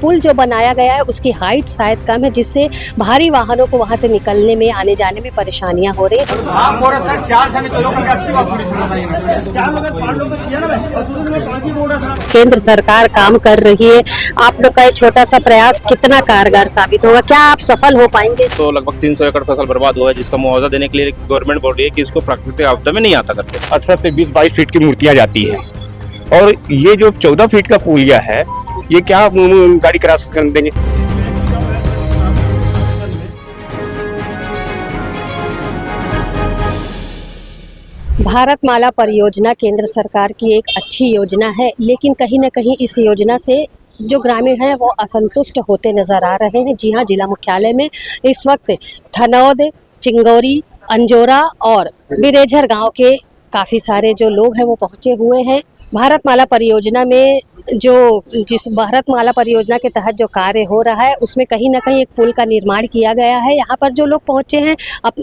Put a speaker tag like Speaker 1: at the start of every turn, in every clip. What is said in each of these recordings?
Speaker 1: पुल जो बनाया गया है उसकी हाइट शायद कम है, जिससे भारी वाहनों को वहां से निकलने में, आने जाने में परेशानियां हो रही हैं। केंद्र सरकार काम कर रही है, आप लोग का ये छोटा सा प्रयास कितना कारगर साबित होगा? क्या आप सफल हो पाएंगे?
Speaker 2: तो लगभग 300 एकड़ फसल बर्बाद हुआ है, जिसका मुआवजा देने के लिए गवर्नमेंट बोल रही है कि इसको प्राकृतिक आपदा में नहीं आता करके।
Speaker 3: 18 से 20-22 फीट की मूर्तियां जाती हैं, और ये जो 14 फीट का पुलिया है, ये क्या गाड़ी क्रॉस कर देंगे?
Speaker 1: भारतमाला परियोजना केंद्र सरकार की एक अच्छी योजना है, लेकिन कहीं न कहीं इस योजना से जो ग्रामीण हैं वो असंतुष्ट होते नजर आ रहे हैं। जी हाँ, जिला मुख्यालय में इस वक्त थनौद, चिंगोरी, अंजोरा और बिरेझर गांव के काफ़ी सारे जो लोग हैं वो पहुंचे हुए हैं। भारतमाला परियोजना में जिस भारतमाला परियोजना के तहत जो कार्य हो रहा है उसमें कहीं ना कहीं एक पुल का निर्माण किया गया है। यहाँ पर जो लोग पहुँचे हैं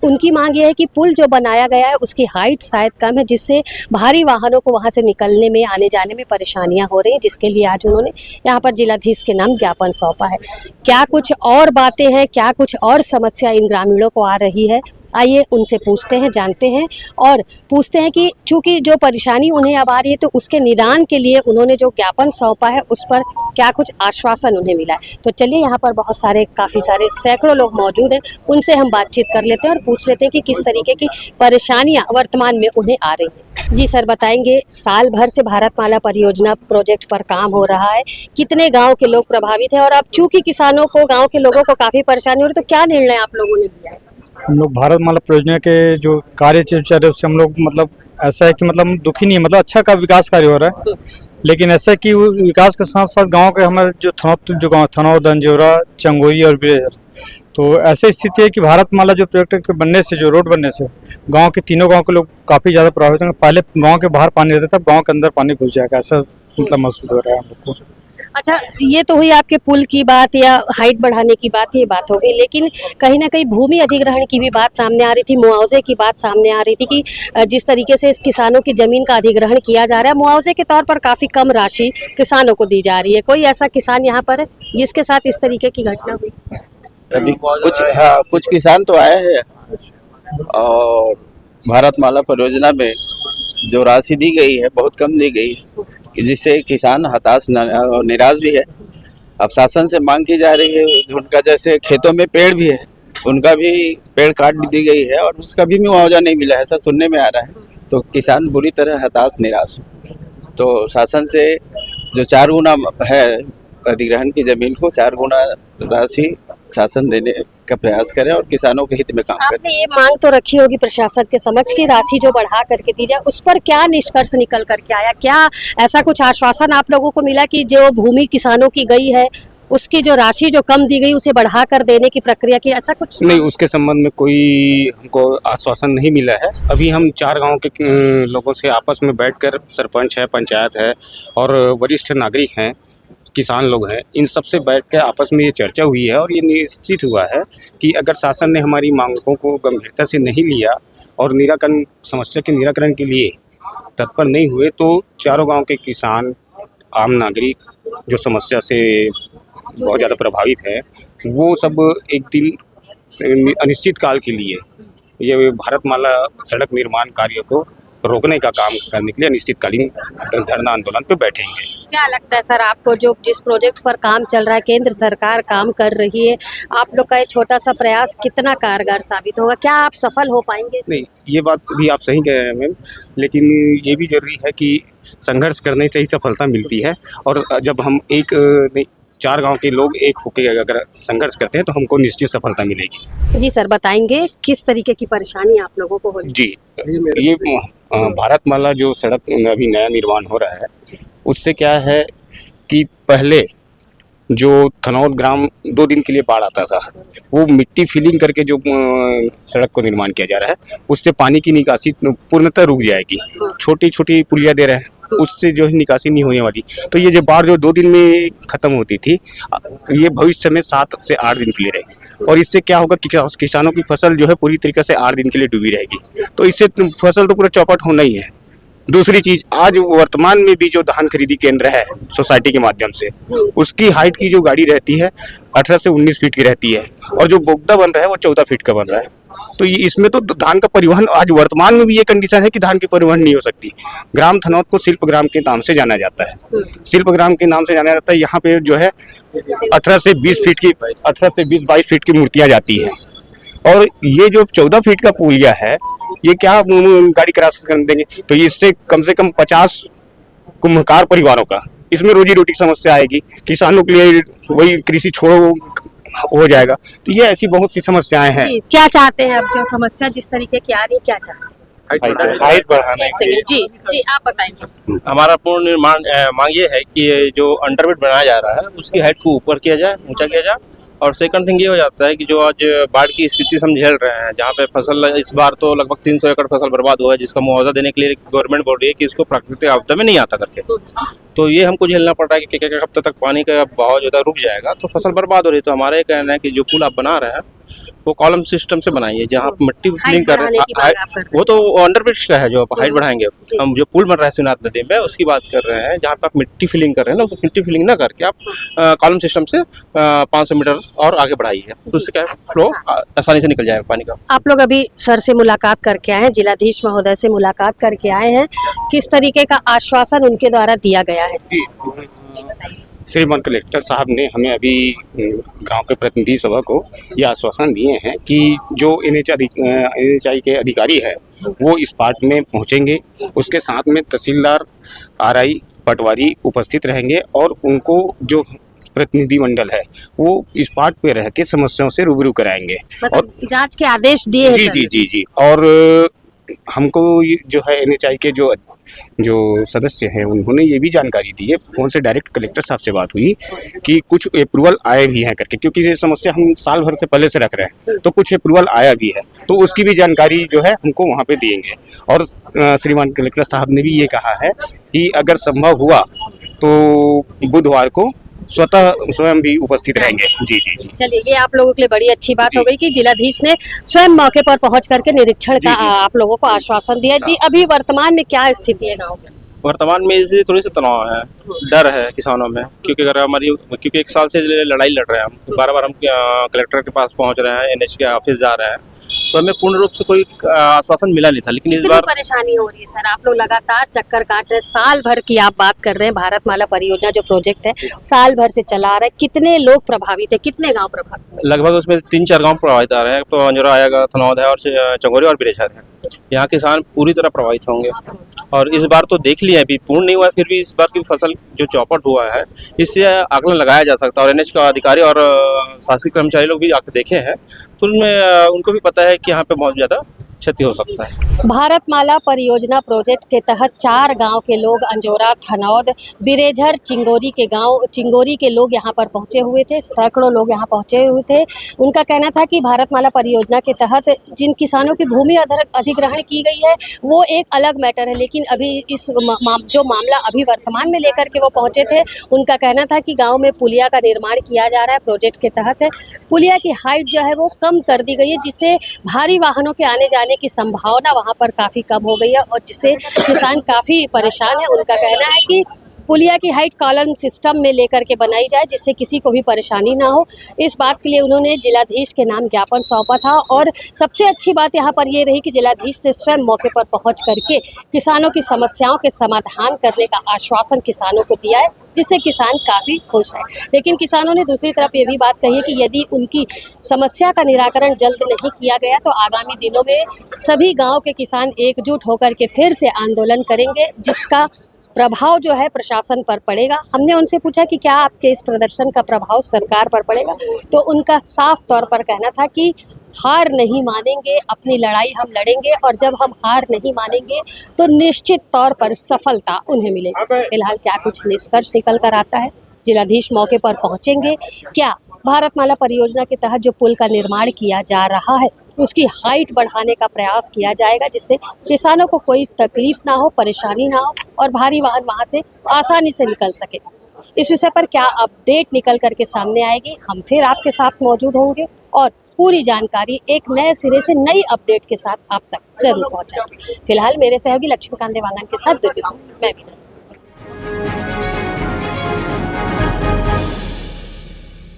Speaker 1: उनकी मांग ये है कि पुल जो बनाया गया है उसकी हाइट शायद कम है, जिससे भारी वाहनों को वहाँ से निकलने में, आने जाने में परेशानियाँ हो रही हैं, जिसके लिए आज उन्होंने यहाँ पर जिलाधीश के नाम ज्ञापन सौंपा है। क्या कुछ और बातें हैं, क्या कुछ और समस्या इन ग्रामीणों को आ रही है, आइए उनसे पूछते हैं, जानते हैं और पूछते हैं कि चूंकि जो परेशानी उन्हें अब आ रही है तो उसके निदान के लिए उन्होंने जो ज्ञापन सौंपा है उस पर क्या कुछ आश्वासन उन्हें मिला है। तो चलिए, यहाँ पर काफ़ी सारे सैकड़ों लोग मौजूद हैं, उनसे हम बातचीत कर लेते हैं और पूछ लेते हैं कि किस तरीके की परेशानियाँ वर्तमान में उन्हें आ रही हैं। जी सर, बताएंगे, साल भर से भारतमाला परियोजना प्रोजेक्ट पर काम हो रहा है, कितने गाँव के लोग प्रभावित हैं और अब चूंकि किसानों को, गाँव के लोगों को काफ़ी परेशानी हो रही है, तो क्या निर्णय आप लोगों ने लिया है?
Speaker 4: हम लोग भारतमाला परियोजना के जो कार्य चल रहे हैं उससे हम लोग मतलब ऐसा है कि मतलब दुखी नहीं है, मतलब अच्छा का विकास कार्य हो रहा है, लेकिन ऐसा है कि वो विकास के साथ साथ गांव के हमारे जो गांव थनौद, अंजोरा, चंगोई और बिरेझर, तो ऐसी स्थिति है कि भारतमाला जो प्रोजेक्ट के बनने से, जो रोड बनने से गाँव के तीनों गाँव के लोग काफ़ी ज़्यादा प्रभावित होंगे। पहले गाँव के बाहर पानी रहता था, गाँव के अंदर पानी घुस जाएगा, ऐसा मतलब महसूस हो रहा है हम लोग को।
Speaker 1: अच्छा, ये तो हुई आपके पुल की बात या हाइट बढ़ाने की बात, ये बात हो गई, लेकिन कहीं ना कहीं भूमि अधिग्रहण की भी बात सामने आ रही थी, मुआवजे की बात सामने आ रही थी कि जिस तरीके से इस किसानों की जमीन का अधिग्रहण किया जा रहा है, मुआवजे के तौर पर काफ़ी कम राशि किसानों को दी जा रही है। कोई ऐसा किसान यहाँ पर है जिसके साथ इस तरीके की घटना हुई?
Speaker 2: अभी कुछ किसान तो आए हैं, और भारतमाला परियोजना में जो राशि दी गई है बहुत कम दी गई है, कि जिससे किसान हताश और निराश भी है। अब शासन से मांग की जा रही है, उनका जैसे खेतों में पेड़ भी है, उनका भी पेड़ काट दी गई है और उसका भी मुआवजा नहीं मिला, ऐसा सुनने में आ रहा है। तो किसान बुरी तरह हताश निराश। तो शासन से जो 4 गुना है अधिग्रहण की जमीन को, 4 गुना राशि शासन देने का प्रयास करें और किसानों के हित में काम करें।
Speaker 1: आपने ये मांग तो रखी होगी प्रशासन के समक्ष की राशि जो बढ़ा करके दी जाए, उस पर क्या निष्कर्ष निकल करके आया? क्या ऐसा कुछ आश्वासन आप लोगों को मिला कि जो भूमि किसानों की गई है उसकी जो राशि जो कम दी गई उसे बढ़ा कर देने की प्रक्रिया की, ऐसा कुछ?
Speaker 3: नहीं, उसके संबंध में कोई हमको आश्वासन नहीं मिला है। अभी हम 4 गांव के लोगों से आपस में बैठकर, सरपंच है, पंचायत है और वरिष्ठ नागरिक हैं, किसान लोग हैं, इन सब से बैठ कर आपस में ये चर्चा हुई है और ये निश्चित हुआ है कि अगर शासन ने हमारी मांगों को गंभीरता से नहीं लिया और समस्या के निराकरण के लिए तत्पर नहीं हुए, तो चारों गांव के किसान, आम नागरिक जो समस्या से बहुत ज़्यादा प्रभावित है, वो सब एक दिन अनिश्चित काल के लिए ये भारतमाला सड़क निर्माण कार्य को रोकने का काम करने के लिए अनिश्चितकालीन धरना आंदोलन पे बैठेंगे।
Speaker 1: क्या लगता है सर आपको, जो जिस प्रोजेक्ट पर काम चल रहा है, केंद्र सरकार काम कर रही है, आप लोग का ये छोटा सा प्रयास कितना कारगर साबित होगा? क्या आप सफल हो पाएंगे?
Speaker 3: नहीं, ये बात भी आप सही कह रहे हैं मैम, लेकिन ये भी जरूरी है कि संघर्ष करने से ही सफलता मिलती है, और जब हम 4 गांव के लोग एक होकर अगर संघर्ष करते हैं तो हमको निश्चित सफलता मिलेगी।
Speaker 1: जी सर, बताएंगे किस तरीके की परेशानी आप लोगों को हो रही है?
Speaker 3: जी, ये भारतमाला जो सड़क अभी नया निर्माण हो रहा है, उससे क्या है कि पहले जो थनौद ग्राम 2 दिन के लिए बाढ़ आता था, वो मिट्टी फिलिंग करके जो सड़क को निर्माण किया जा रहा है, उससे पानी की निकासी पूर्णतः रुक जाएगी। छोटी छोटी पुलिया दे रहे हैं, उससे जो है निकासी नहीं होने वाली। तो ये जो बाढ़ जो 2 दिन में खत्म होती थी, ये भविष्य में 7 से 8 दिन के लिए रहेगी, और इससे क्या होगा कि किसानों की फसल जो है पूरी तरीके से 8 दिन के लिए डूबी रहेगी। तो इससे फसल तो पूरा चौपट होना ही है, दूसरी चीज, आज वर्तमान में भी जो धान खरीदी केंद्र है सोसाइटी के माध्यम से, उसकी हाइट की जो गाड़ी रहती है 18 से 19 फीट की रहती है, और जो बोगदा बन रहा है वो 14 फीट का बन रहा है। तो ये इसमें तो धान का परिवहन, आज वर्तमान में भी ये कंडीशन है कि धान की परिवहन नहीं हो सकती। ग्राम थनौत को शिल्प ग्राम के नाम से जाना जाता है, शिल्प ग्राम के नाम से जाना जाता है। यहाँ पे जो है 18 से 22 फीट की मूर्तियां जाती हैं, और ये जो 14 फीट का पुलिया है, ये क्या गाड़ी क्रॉस कर देंगे? तो इससे कम से कम 50 कुम्भकार परिवारों का इसमें रोजी रोटी की समस्या आएगी। किसानों के लिए वही कृषि छोड़ो हो जाएगा। तो ये ऐसी बहुत सी समस्याएं हैं।
Speaker 1: जी, क्या चाहते हैं अब? जो समस्या जिस तरीके की आ रही है, क्या चाहते हैं?
Speaker 5: हाइट बढ़ाने
Speaker 1: एक
Speaker 5: के लिए
Speaker 1: सेकंड, जी आप बताएंगे।
Speaker 5: हमारा पूर्ण निर्माण मांग ये है कि ये जो अंडरब्रिज बनाया जा रहा है उसकी हाइट को ऊपर किया जाए, ऊंचा किया जाए। और सेकंड थिंग ये हो जाता है कि जो आज बाढ़ की स्थिति हम झेल रहे हैं, जहाँ पे फसल इस बार तो लगभग 300 एकड़ फसल बर्बाद हुआ है, जिसका मुआवजा देने के लिए गवर्नमेंट बोल रही है कि इसको प्राकृतिक आपदा में नहीं आता करके। तो ये हमको झेलना पड़ रहा है कि क्या हफ्ते तक पानी का बहाव जो है रुक जाएगा तो फसल बर्बाद हो रही है। तो हमारा ये कहना है कि जो पुल आप बना रहे हैं वो कॉलम सिस्टम से बनाइए, जहाँ आप मिट्टी फिलिंग कर रहे हैं। वो तो अंडरब्रिज का है जो आप हाइट बढ़ाएंगे। हम जो पुल बन रहा है शिवनाथ नदी में उसकी बात कर रहे हैं, जहाँ पे आप मिट्टी फिलिंग कर रहे हैं ना, तो मिट्टी फिलिंग ना करके आप कॉलम सिस्टम से 500 मीटर और आगे बढ़ाइए, तो उससे क्या फ्लो आसानी से निकल जाएगा पानी का।
Speaker 1: आप लोग अभी सर से मुलाकात करके आए हैं, जिलाधीश महोदय से मुलाकात करके आए हैं, किस तरीके का आश्वासन उनके द्वारा दिया गया है?
Speaker 3: श्रीमान कलेक्टर साहब ने हमें अभी गांव के प्रतिनिधि सभा को ये आश्वासन दिए हैं कि जो NHI के अधिकारी है वो इस पार्ट में पहुंचेंगे, उसके साथ में तहसीलदार, RI, पटवारी उपस्थित रहेंगे, और उनको जो प्रतिनिधि मंडल है वो इस पार्ट पे रह के समस्याओं से रूबरू कराएंगे।
Speaker 1: मतलब जांच के आदेश दिए हैं
Speaker 3: जी
Speaker 1: सर?
Speaker 3: जी जी जी। और हमको जो है NHI के जो सदस्य हैं उन्होंने ये भी जानकारी दी है, फ़ोन से डायरेक्ट कलेक्टर साहब से बात हुई कि कुछ अप्रूवल आए भी हैं करके, क्योंकि ये समस्या हम साल भर से पहले से रख रहे हैं, तो कुछ अप्रूवल आया भी है, तो उसकी भी जानकारी जो है हमको वहाँ पे देंगे। और श्रीमान कलेक्टर साहब ने भी ये कहा है कि अगर संभव हुआ तो बुधवार को स्वयं भी उपस्थित रहेंगे। जी जी जी।
Speaker 1: चलिए, ये आप लोगों के लिए बड़ी अच्छी बात हो गई कि जिलाधीश ने स्वयं मौके पर पहुंच करके निरीक्षण का आप लोगों को आश्वासन दिया। जी, अभी वर्तमान में क्या स्थिति है गांव में?
Speaker 5: वर्तमान में इसलिए थोड़ी सी तनाव है, डर है किसानों में, क्योंकि क्योंकि 1 साल से लड़ाई लड़ रहे हैं हम, बार हम कलेक्टर के पास पहुंच रहे हैं, NH के ऑफिस जा रहे हैं, तो हमें पूर्ण रूप से कोई आश्वासन मिला नहीं था। लेकिन इस बार
Speaker 1: परेशानी हो रही है सर, आप लोग लगातार चक्कर काट रहे हैं, साल भर की आप बात कर रहे हैं। भारतमाला परियोजना जो प्रोजेक्ट है साल भर से चला रहा है, कितने लोग प्रभावित है, कितने गांव प्रभावित?
Speaker 5: लगभग उसमें 3-4 गांव प्रभावित आ रहे हैं। तो अंजोरा आएगा, थनौद है और चंगोरी और बिरेछर है। यहाँ किसान पूरी तरह प्रभावित होंगे। और इस बार तो देख लिया, अभी पूर्ण नहीं हुआ है, फिर भी इस बार की फसल जो चौपट हुआ है इससे आकलन लगाया जा सकता है। और NH का अधिकारी और शासकीय कर्मचारी लोग भी आकर देखे हैं, तो उनमें उनको भी पता है कि यहाँ पे बहुत ज़्यादा क्षति हो सकता है।
Speaker 1: भारतमाला परियोजना प्रोजेक्ट के तहत 4 गांव के लोग, अंजोरा, थनौद, बिरेझर, चिंगोरी के लोग यहाँ पर पहुँचे हुए थे। सैकड़ों लोग यहाँ पहुँचे हुए थे। उनका कहना था कि भारतमाला परियोजना के तहत जिन किसानों की भूमि अधिग्रहण की गई है वो एक अलग मैटर है, लेकिन अभी इस जो मामला अभी वर्तमान में लेकर के वो पहुँचे थे, उनका कहना था कि गाँव में पुलिया का निर्माण किया जा रहा है प्रोजेक्ट के तहत। पुलिया की हाइट जो है वो कम कर दी गई है, जिससे भारी वाहनों के आने जाने की संभावना वहां पर काफी कम हो गई है, और जिससे किसान काफी परेशान है। उनका कहना है कि पुलिया की हाइट कॉलम सिस्टम में लेकर के बनाई जाए, जिससे किसी को भी परेशानी ना हो। इस बात के लिए उन्होंने जिलाधीश के नाम ज्ञापन सौंपा था, और सबसे अच्छी बात यहाँ पर ये रही कि जिलाधीश ने स्वयं मौके पर पहुँच करके किसानों की समस्याओं के समाधान करने का आश्वासन किसानों को दिया है, जिससे किसान काफ़ी खुश है। लेकिन किसानों ने दूसरी तरफ ये भी बात कही है कि यदि उनकी समस्या का निराकरण जल्द नहीं किया गया तो आगामी दिनों में सभी गांव के किसान एकजुट होकर के फिर से आंदोलन करेंगे, जिसका प्रभाव जो है प्रशासन पर पड़ेगा। हमने उनसे पूछा कि क्या आपके इस प्रदर्शन का प्रभाव सरकार पर पड़ेगा, तो उनका साफ तौर पर कहना था कि हार नहीं मानेंगे, अपनी लड़ाई हम लड़ेंगे, और जब हम हार नहीं मानेंगे तो निश्चित तौर पर सफलता उन्हें मिलेगी। फिलहाल क्या कुछ निष्कर्ष निकल कर आता है, जिलाधीश मौके पर पहुंचेंगे। क्या भारतमाला परियोजना के तहत जो पुल का निर्माण किया जा रहा है उसकी हाइट बढ़ाने का प्रयास किया जाएगा, जिससे किसानों को कोई तकलीफ ना हो, परेशानी ना हो, और भारी वाहन वहां से आसानी से निकल सके। इस विषय पर क्या अपडेट निकल करके सामने आएगी, हम फिर आपके साथ मौजूद होंगे और पूरी जानकारी एक नए सिरे से नई अपडेट के साथ आप तक जरूर पहुंचाएंगे। फिलहाल मेरे सहयोगी लक्ष्मीकांत देवांगन के साथ दुर्ग से मैं भी